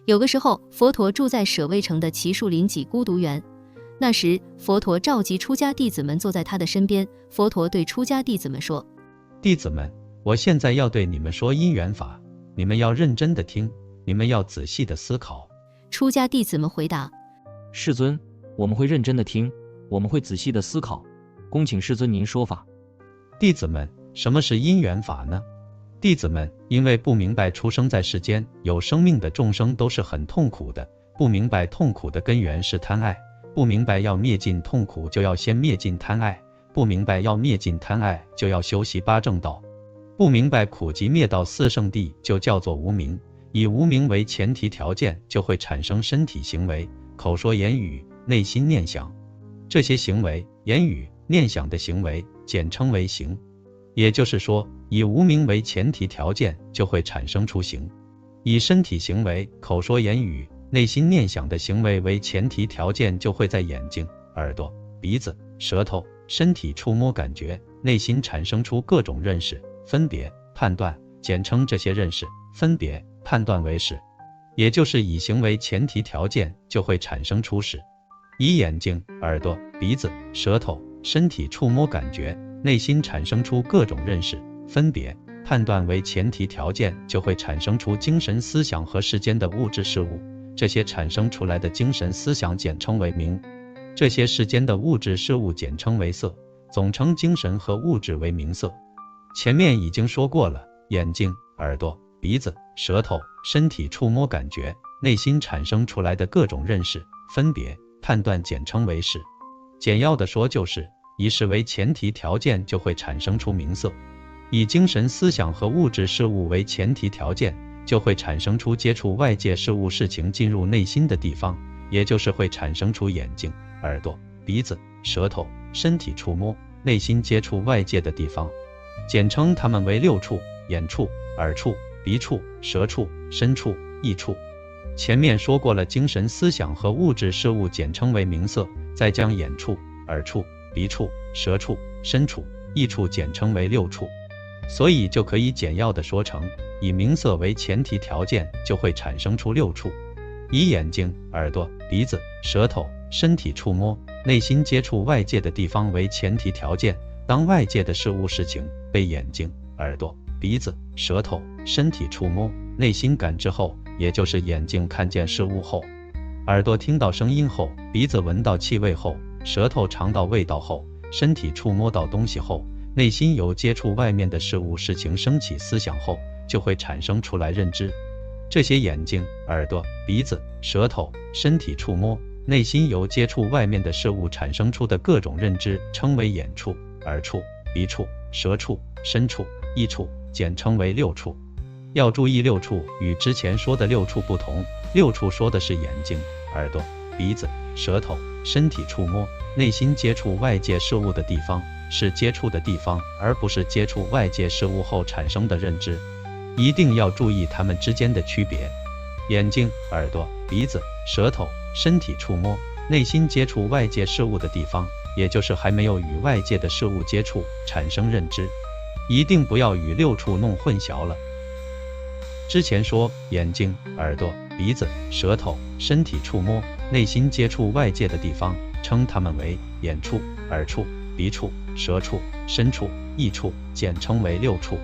有个时候，佛陀住在舍卫城的祇树林己孤独园。那时，佛陀召集出家弟子们坐在他的身边。佛陀对出家弟子们说：弟子们，我现在要对你们说因缘法，你们要认真的听，你们要仔细的思考。出家弟子们回答：世尊，我们会认真的听，我们会仔细的思考，恭请世尊您说法。弟子们，什么是因缘法呢？弟子们因为不明白出生在世间有生命的众生都是很痛苦的，不明白痛苦的根源是贪爱，不明白要灭尽痛苦就要先灭尽贪爱，不明白要灭尽贪爱就要修习八正道，不明白苦集灭道四圣谛就叫做无明，以无明为前提条件就会产生身体行为、口说言语、内心念想。这些行为、言语、念想的行为简称为行。也就是说，以无明为前提条件就会产生出行，以身体行为、口说言语、内心念想的行为为前提条件就会在眼睛、耳朵、鼻子、舌头、身体触摸感觉、内心产生出各种认识、分别、判断，简称这些认识、分别、判断为识。也就是以行为前提条件就会产生出识，以眼睛、耳朵、鼻子、舌头、身体触摸感觉、内心产生出各种认识、分别、判断为前提条件就会产生出精神思想和世间的物质事物，这些产生出来的精神思想简称为名，这些世间的物质事物简称为色，总称精神和物质为名色。前面已经说过了，眼睛、耳朵、鼻子、舌头、身体触摸感觉、内心产生出来的各种认识、分别、判断简称为识。简要的说就是以识为前提条件就会产生出名色，以精神思想和物质事物为前提条件就会产生出接触外界事物事情进入内心的地方，也就是会产生出眼睛、耳朵、鼻子、舌头、身体触摸、内心接触外界的地方，简称它们为六处：眼处、耳处、鼻处、舌处、身处、意处。前面说过了，精神思想和物质事物简称为名色，再将眼处、耳处、鼻处、舌处、身处、意处简称为六处，所以就可以简要的说成，以名色为前提条件就会产生出六处，以眼睛、耳朵、鼻子、舌头、身体触摸、内心接触外界的地方为前提条件，当外界的事物事情被眼睛、耳朵、鼻子、舌头、身体触摸、内心感知后，也就是眼睛看见事物后，耳朵听到声音后，鼻子闻到气味后，舌头尝到味道后，身体触摸到东西后，内心由接触外面的事物事情升起思想后，就会产生出来认知。这些眼睛、耳朵、鼻子、舌头、身体触摸、内心由接触外面的事物产生出的各种认知称为眼处、耳处、鼻处、舌处、身处、意处，简称为六处。要注意，六处与之前说的六处不同，六处说的是眼睛、耳朵、鼻子、舌头、身体触摸、内心接触外界事物的地方，是接触的地方，而不是接触外界事物后产生的认知。一定要注意它们之间的区别。眼睛、耳朵、鼻子、舌头、身体触摸、内心接触外界事物的地方，也就是还没有与外界的事物接触产生认知，一定不要与六处弄混淆了。之前说眼睛、耳朵、鼻子、舌头、身体触摸、内心接触外界的地方，称它们为眼处、耳处、鼻处、舌处、身处、意处，简称为六处。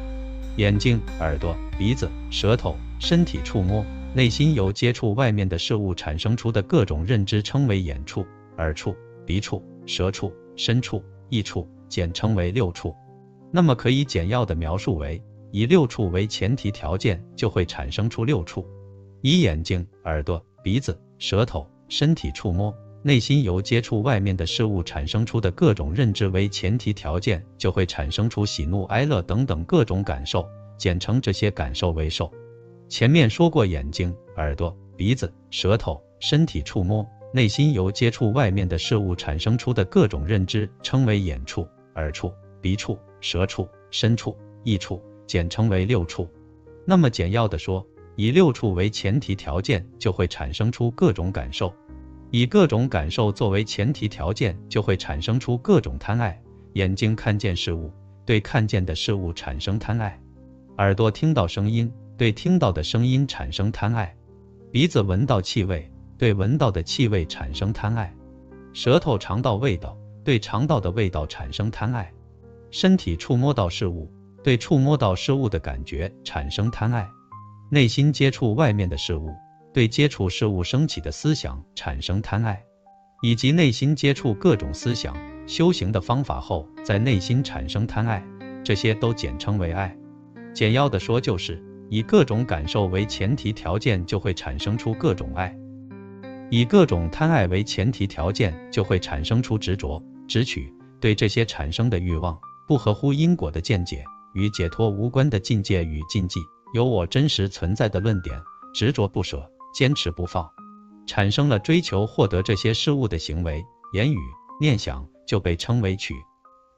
眼睛、耳朵、鼻子、舌头、身体触摸、内心由接触外面的事物产生出的各种认知称为眼处、耳处、鼻处、舌处、身处、意处，简称为六处。那么可以简要的描述为，以六处为前提条件就会产生出六处，以眼睛、耳朵、鼻子、舌头、身体触摸、内心由接触外面的事物产生出的各种认知为前提条件，就会产生出喜怒哀乐等等各种感受，简称这些感受为受。前面说过，眼睛、耳朵、鼻子、舌头、身体触摸、内心由接触外面的事物产生出的各种认知称为眼处、耳处、鼻处、舌处、身处、意处，简称为六处。那么简要的说，以六处为前提条件就会产生出各种感受，以各种感受作为前提条件就会产生出各种贪爱。眼睛看见事物，对看见的事物产生贪爱；耳朵听到声音，对听到的声音产生贪爱；鼻子闻到气味，对闻到的气味产生贪爱；舌头尝到味道，对尝到的味道产生贪爱；身体触摸到事物，对触摸到事物的感觉产生贪爱；内心接触外面的事物，对接触事物升起的思想产生贪爱，以及内心接触各种思想、修行的方法后，在内心产生贪爱，这些都简称为爱。简要的说，就是以各种感受为前提条件，就会产生出各种爱；以各种贪爱为前提条件，就会产生出执着、执取，对这些产生的欲望，不合乎因果的见解，与解脱无关的境界与禁忌，有我真实存在的论点，执着不舍，坚持不放，产生了追求获得这些事物的行为、言语、念想，就被称为取。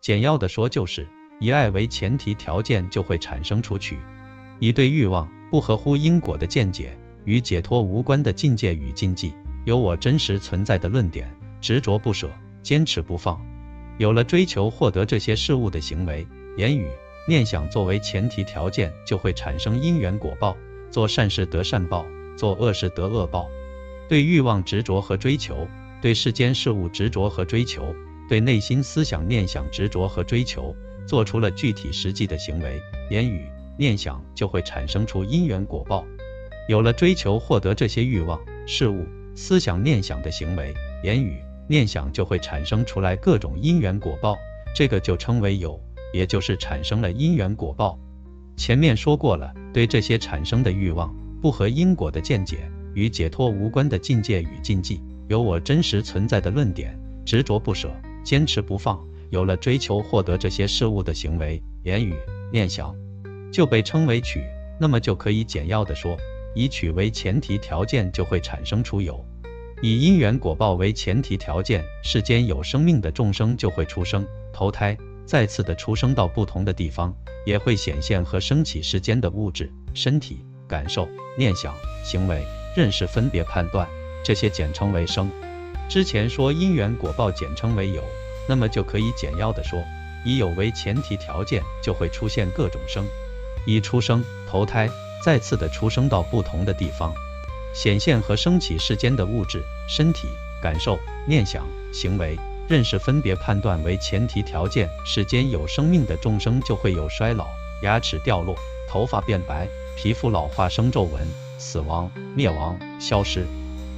简要的说，就是以爱为前提条件，就会产生出取；以对欲望不合乎因果的见解，与解脱无关的境界与禁忌，有我真实存在的论点，执着不舍，坚持不放，有了追求获得这些事物的行为、言语、念想作为前提条件，就会产生因缘果报，做善事得善报，做恶事得恶报。对欲望执着和追求，对世间事物执着和追求，对内心思想念想执着和追求，做出了具体实际的行为、言语、念想，就会产生出因缘果报。有了追求获得这些欲望、事物、思想念想的行为、言语、念想，就会产生出来各种因缘果报，这个就称为有，也就是产生了因缘果报。前面说过了，对这些产生的欲望、不合因果的见解，与解脱无关的境界与禁忌，有我真实存在的论点，执着不舍，坚持不放，有了追求获得这些事物的行为、言语、念想，就被称为取。那么就可以简要的说，以取为前提条件，就会产生出有；以因缘果报为前提条件，世间有生命的众生就会出生、投胎，再次的出生到不同的地方，也会显现和升起世间的物质、身体、感受、念想、行为、认识、分别、判断，这些简称为生。之前说因缘果报简称为有，那么就可以简要的说，以有为前提条件，就会出现各种生，以出生、投胎，再次的出生到不同的地方，显现和升起世间的物质、身体、感受、念想、行为、认识、分别、判断为前提条件，世间有生命的众生就会有衰老、牙齿掉落、头发变白、皮肤老化、生皱纹、死亡、灭亡、消失。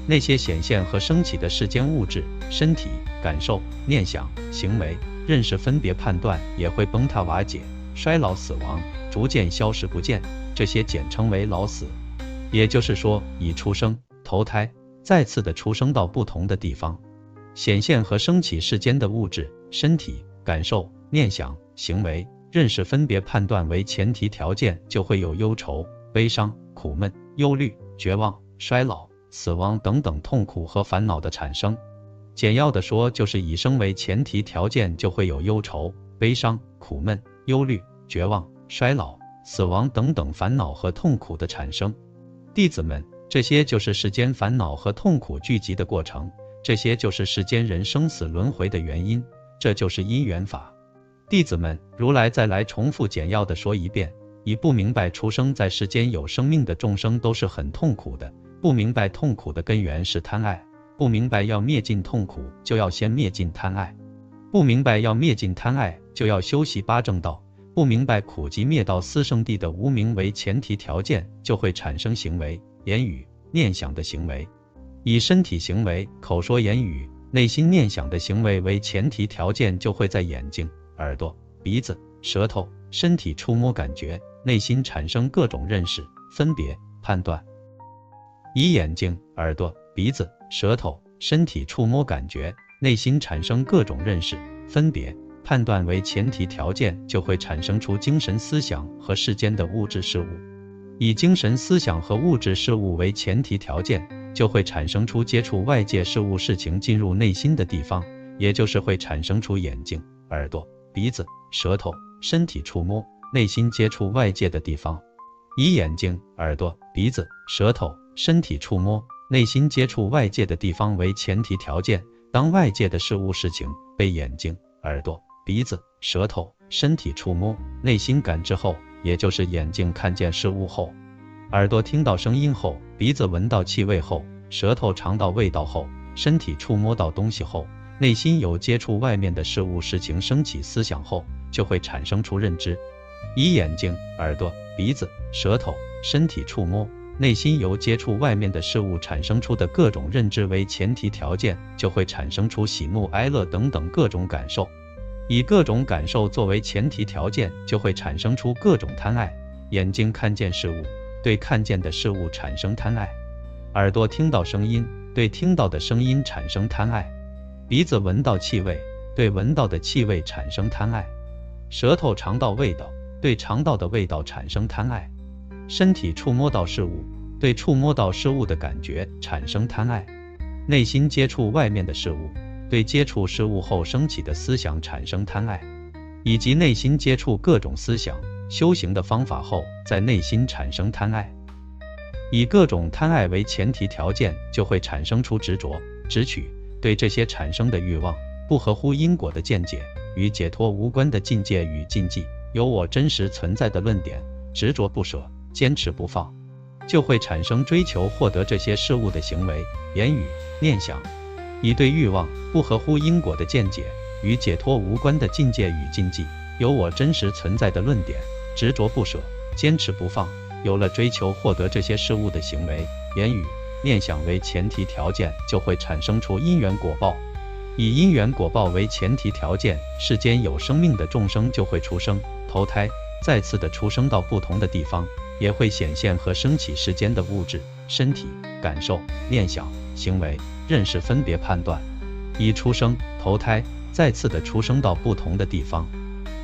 那些显现和升起的世间物质、身体、感受、念想、行为、认识、分别、判断也会崩塌瓦解、衰老、死亡，逐渐消失不见，这些简称为老死。也就是说，以出生、投胎，再次的出生到不同的地方，显现和升起世间的物质、身体、感受、念想、行为、认识、分别、判断为前提条件，就会有忧愁、悲伤、苦闷、忧虑、绝望、衰老、死亡等等痛苦和烦恼的产生。简要的说，就是以生为前提条件，就会有忧愁、悲伤、苦闷、忧虑、绝望、衰老、死亡等等烦恼和痛苦的产生。弟子们，这些就是世间烦恼和痛苦聚集的过程，这些就是世间人生死轮回的原因，这就是因缘法。弟子们，如来再来重复简要的说一遍，以不明白出生在世间有生命的众生都是很痛苦的，不明白痛苦的根源是贪爱，不明白要灭尽痛苦就要先灭尽贪爱，不明白要灭尽贪爱就要修习八正道，不明白苦集灭道四圣谛的无明为前提条件，就会产生行为、言语、念想的行为。以身体行为、口说言语、内心念想的行为为前提条件，就会在眼睛、耳朵、鼻子、舌头、身体触摸感觉，内心产生各种认识、分别、判断。以眼睛、耳朵、鼻子、舌头、身体触摸感觉，内心产生各种认识、分别、判断为前提条件，就会产生出精神思想和世间的物质事物。以精神思想和物质事物为前提条件，就会产生出接触外界事物事情进入内心的地方，也就是会产生出眼睛、耳朵、鼻子、舌头、身体触摸、内心接触外界的地方。以眼睛、耳朵、鼻子、舌头、身体触摸、内心接触外界的地方为前提条件，当外界的事物事情被眼睛、耳朵、鼻子、舌头、身体触摸、内心感知后，也就是眼睛看见事物后，耳朵听到声音后，鼻子闻到气味后，舌头尝到味道后，身体触摸到东西后，内心有接触外面的事物事情升起思想后，就会产生出认知。以眼睛、耳朵、鼻子、舌头、身体触摸，内心由接触外面的事物产生出的各种认知为前提条件，就会产生出喜怒哀乐等等各种感受。以各种感受作为前提条件，就会产生出各种贪爱。眼睛看见事物，对看见的事物产生贪爱；耳朵听到声音，对听到的声音产生贪爱；鼻子闻到气味，对闻到的气味产生贪爱；舌头尝到味道，对尝到的味道产生贪爱；身体触摸到事物，对触摸到事物的感觉产生贪爱；内心接触外面的事物，对接触事物后升起的思想产生贪爱，以及内心接触各种思想修行的方法后，在内心产生贪爱。以各种贪爱为前提条件，就会产生出执着、执取，对这些产生的欲望，不合乎因果的见解，与解脱无关的境界与禁忌，有我真实存在的论点，执着不舍，坚持不放，就会产生追求获得这些事物的行为、言语、念想。以对欲望不合乎因果的见解，与解脱无关的境界与禁忌，有我真实存在的论点，执着不舍，坚持不放，有了追求获得这些事物的行为、言语、念想为前提条件，就会产生出因缘果报。以因缘果报为前提条件，世间有生命的众生就会出生、投胎，再次的出生到不同的地方，也会显现和升起世间的物质、身体、感受、念想、行为、认识分别判断。以出生、投胎，再次的出生到不同的地方，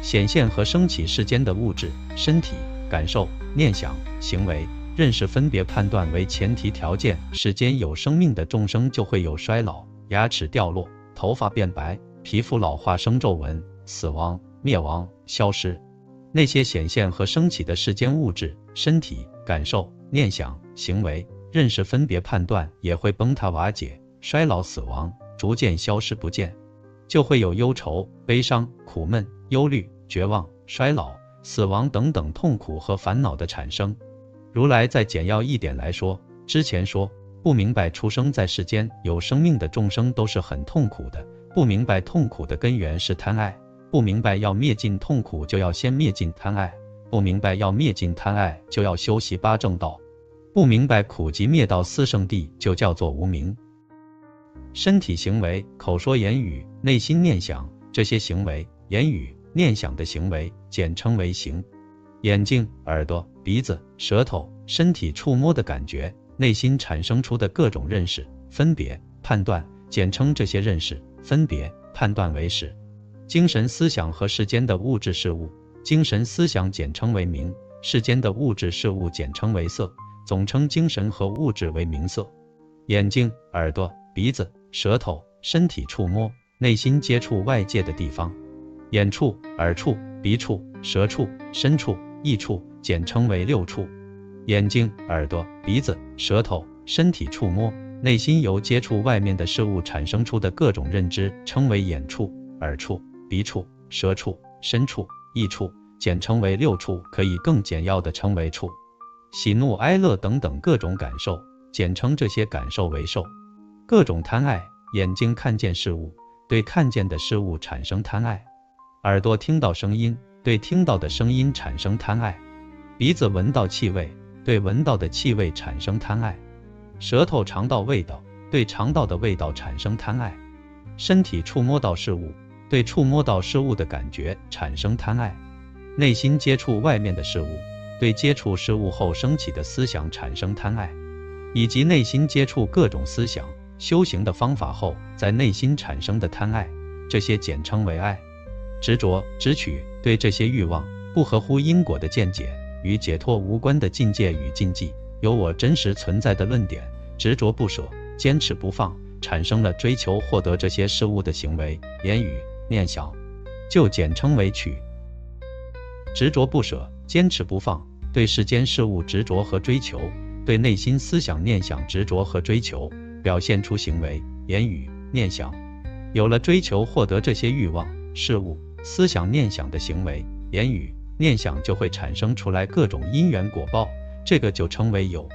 显现和升起世间的物质、身体、感受、念想、行为、认识分别判断为前提条件，世间有生命的众生就会有衰老、牙齿掉落、头发变白、皮肤老化生皱纹、死亡、灭亡、消失。那些显现和升起的世间物质、身体、感受、念想、行为、认识分别判断也会崩塌瓦解、衰老死亡，逐渐消失不见，就会有忧愁、悲伤、苦闷、忧虑、绝望、衰老、死亡等等痛苦和烦恼的产生。如来再简要一点来说，之前说不明白出生在世间有生命的众生都是很痛苦的，不明白痛苦的根源是贪爱，不明白要灭尽痛苦就要先灭尽贪爱，不明白要灭尽贪爱就要修习八正道，不明白苦集灭道四圣谛就叫做无明。身体行为、口说言语、内心念想，这些行为、言语、念想的行为简称为行。眼睛、耳朵、鼻子、舌头、身体触摸的感觉，内心产生出的各种认识、分别、判断，简称这些认识、分别、判断为识。精神思想和世间的物质事物，精神思想简称为名，世间的物质事物简称为色，总称精神和物质为名色。眼睛、耳朵、鼻子、舌头、身体触摸，内心接触外界的地方，眼触、耳触、鼻触、舌触、身触、意触，简称为六触。眼睛、耳朵、鼻子、舌头、身体触摸，内心由接触外面的事物产生出的各种认知，称为眼触、耳触、鼻触、舌触、身触、意触，简称为六触，可以更简要的称为触。喜怒哀乐等等各种感受，简称这些感受为受。各种贪爱，眼睛看见事物，对看见的事物产生贪爱；耳朵听到声音，对听到的声音产生贪爱；鼻子闻到气味，对闻到的气味产生贪爱；舌头尝到味道，对尝到的味道产生贪爱；身体触摸到事物，对触摸到事物的感觉产生贪爱；内心接触外面的事物，对接触事物后升起的思想产生贪爱，以及内心接触各种思想修行的方法后在内心产生的贪爱，这些简称为爱。执着、执取，对这些欲望不合乎因果的见解，与解脱无关的境界与禁忌，有我真实存在的论点，执着不舍，坚持不放，产生了追求获得这些事物的行为、言语、念想，就简称为取。执着不舍，坚持不放，对世间事物执着和追求，对内心思想念想执着和追求，表现出行为、言语、念想。有了追求获得这些欲望、事物、思想念想的行为、言语、念想，就会产生出来各种因缘果报，这个就称为有。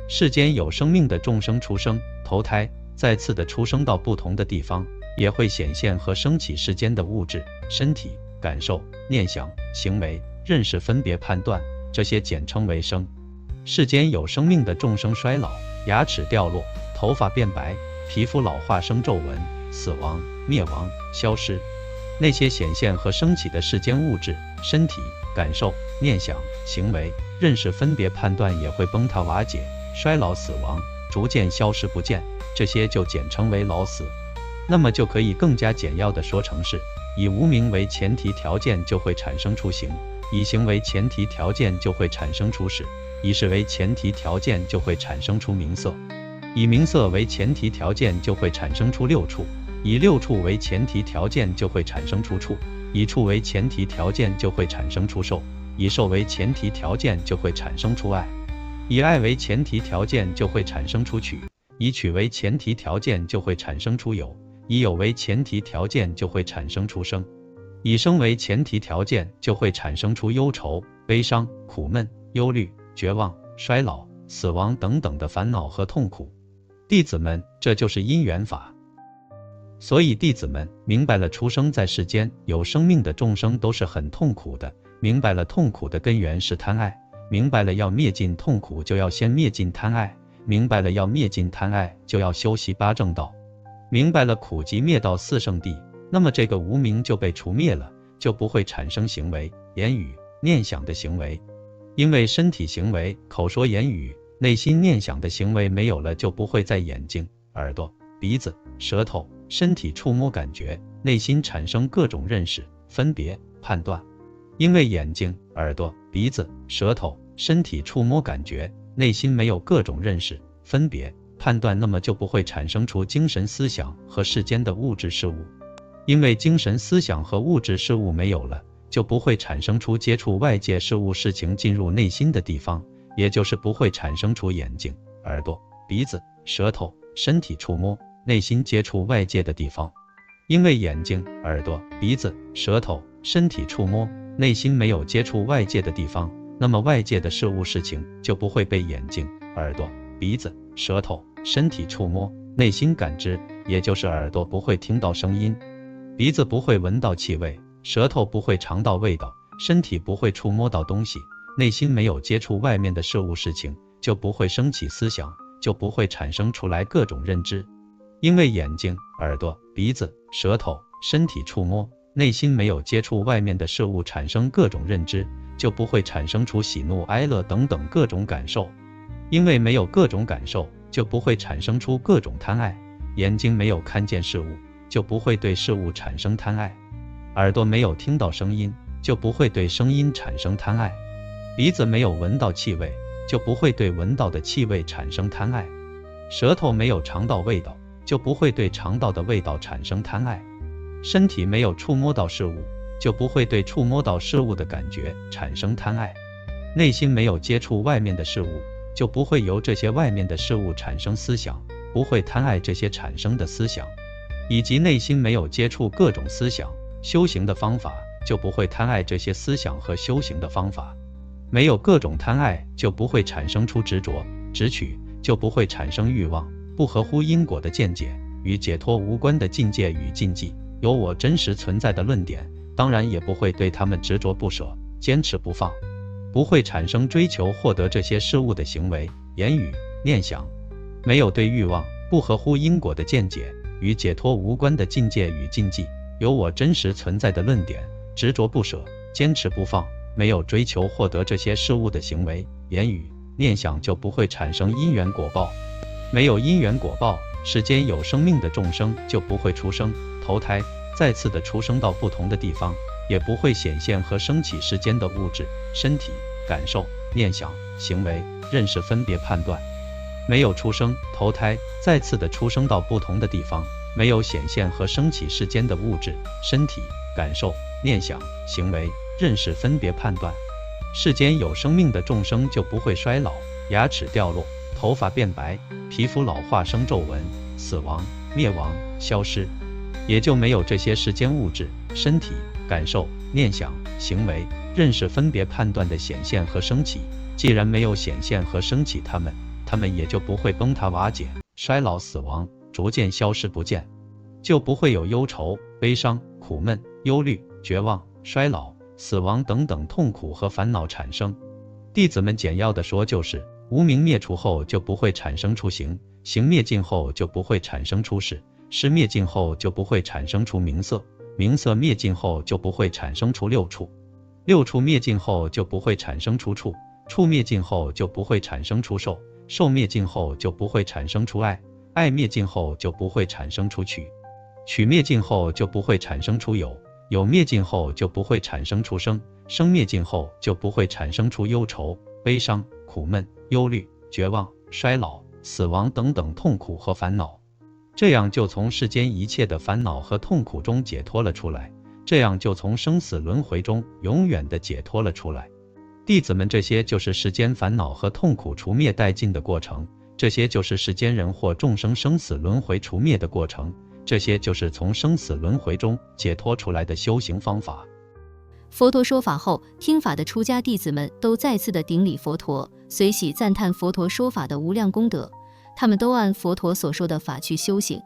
世间有生命的众生出生、投胎，再次的出生到不同的地方，也会显现和升起世间的物质、身体、感受、念想、行为、认识、分别、判断，这些简称为生。世间有生命的众生衰老、牙齿掉落、头发变白、皮肤老化生皱纹、死亡、灭亡、消失。那些显现和升起的世间物质、身体、感受、念想、行为、认识、分别、判断也会崩塌瓦解、衰老死亡，逐渐消失不见，这些就简称为老死。那么就可以更加简要的说成是，以无明为前提条件就会产生出行，以行为前提条件就会产生出识，以识为前提条件就会产生出名色，以名色为前提条件就会产生出六处，以六处为前提条件就会产生出处，以处为前提条件就会产生出受，以受为前提条件就会产生出爱，以爱为前提条件就会产生出取，以取为前提条件就会产生出有，以有为前提条件就会产生出生，以生为前提条件就会产生出忧愁、悲伤、苦闷、忧虑、绝望、衰老、死亡等等的烦恼和痛苦。弟子们，这就是因缘法。所以弟子们明白了出生在世间有生命的众生都是很痛苦的，明白了痛苦的根源是贪爱，明白了要灭尽痛苦就要先灭尽贪爱，明白了要灭尽贪爱就要修习八正道，明白了苦集灭道四圣谛，那么这个无明就被除灭了，就不会产生行为、言语、念想的行为。因为身体行为、口说言语、内心念想的行为没有了，就不会在眼睛、耳朵、鼻子、舌头、身体触摸感觉、内心产生各种认识、分别、判断。因为眼睛、耳朵、鼻子、舌头、身体触摸感觉、内心没有各种认识、分别、判断，那么就不会产生出精神思想和世间的物质事物。因为精神思想和物质事物没有了，就不会产生出接触外界事物事情进入内心的地方，也就是不会产生出眼睛、耳朵、鼻子、舌头、身体触摸、内心接触外界的地方。因为眼睛、耳朵、鼻子、舌头、身体触摸，内心没有接触外界的地方，那么外界的事物事情就不会被眼睛、耳朵、鼻子、舌头、身体触摸，内心感知，也就是耳朵不会听到声音，鼻子不会闻到气味，舌头不会尝到味道，身体不会触摸到东西，内心没有接触外面的事物事情，就不会升起思想，就不会产生出来各种认知。因为眼睛、耳朵、鼻子、舌头、身体触摸，内心没有接触外面的事物产生各种认知，就不会产生出喜怒哀乐等等各种感受。因为没有各种感受，就不会产生出各种贪爱。眼睛没有看见事物，就不会对事物产生贪爱。耳朵没有听到声音，就不会对声音产生贪爱。鼻子没有闻到气味，就不会对闻到的气味产生贪爱。舌头没有尝到味道，就不会对尝到的味道产生贪爱。身体没有触摸到事物，就不会对触摸到事物的感觉产生贪爱。内心没有接触外面的事物，就不会由这些外面的事物产生思想，不会贪爱这些产生的思想。以及内心没有接触各种思想、修行的方法，就不会贪爱这些思想和修行的方法。没有各种贪爱，就不会产生出执着、执取，就不会产生欲望，不合乎因果的见解，与解脱无关的境界与禁忌，有我真实存在的论点，当然也不会对他们执着不舍，坚持不放，不会产生追求获得这些事物的行为、言语、念想。没有对欲望、不合乎因果的见解，与解脱无关的境界与禁忌，有我真实存在的论点，执着不舍，坚持不放，没有追求获得这些事物的行为、言语、念想，就不会产生因缘果报。没有因缘果报，世间有生命的众生就不会出生、投胎，再次的出生到不同的地方，也不会显现和升起世间的物质、身体、感受、念想、行为、认识、分别、判断。没有出生、投胎，再次的出生到不同的地方，没有显现和升起世间的物质、身体、感受、念想、行为、认识、分别、判断。世间有生命的众生就不会衰老、牙齿掉落、头发变白、皮肤老化生皱纹、死亡、灭亡、消失，也就没有这些世间物质、身体、感受、念想、行为、认识、分别、判断的显现和升起，既然没有显现和升起它们，它们也就不会崩塌瓦解、衰老死亡，逐渐消失不见，就不会有忧愁、悲伤、苦闷、忧虑、绝望、衰老、死亡等等痛苦和烦恼产生。弟子们简要的说，就是无明灭除后就不会产生出形，形灭尽后就不会产生出识，识灭尽后就不会产生出名色，名色灭尽后就不会产生出六处，六处灭尽后就不会产生出处，处灭尽后就不会产生出受，受灭尽后就不会产生出爱，爱灭尽后就不会产生出取，取灭尽后就不会产生出有，有灭尽后就不会产生出生，生灭尽后就不会产生出忧愁、悲伤、苦闷、忧虑、绝望、衰老、死亡等等痛苦和烦恼。这样就从世间一切的烦恼和痛苦中解脱了出来，这样就从生死轮回中永远的解脱了出来。弟子们，这些就是世间烦恼和痛苦除灭殆尽的过程，这些就是世间人或众生生死轮回除灭的过程，这些就是从生死轮回中解脱出来的修行方法。佛陀说法后，听法的出家弟子们都再次的顶礼佛陀，随喜赞叹佛陀说法的无量功德，他们都按佛陀所说的法去修行。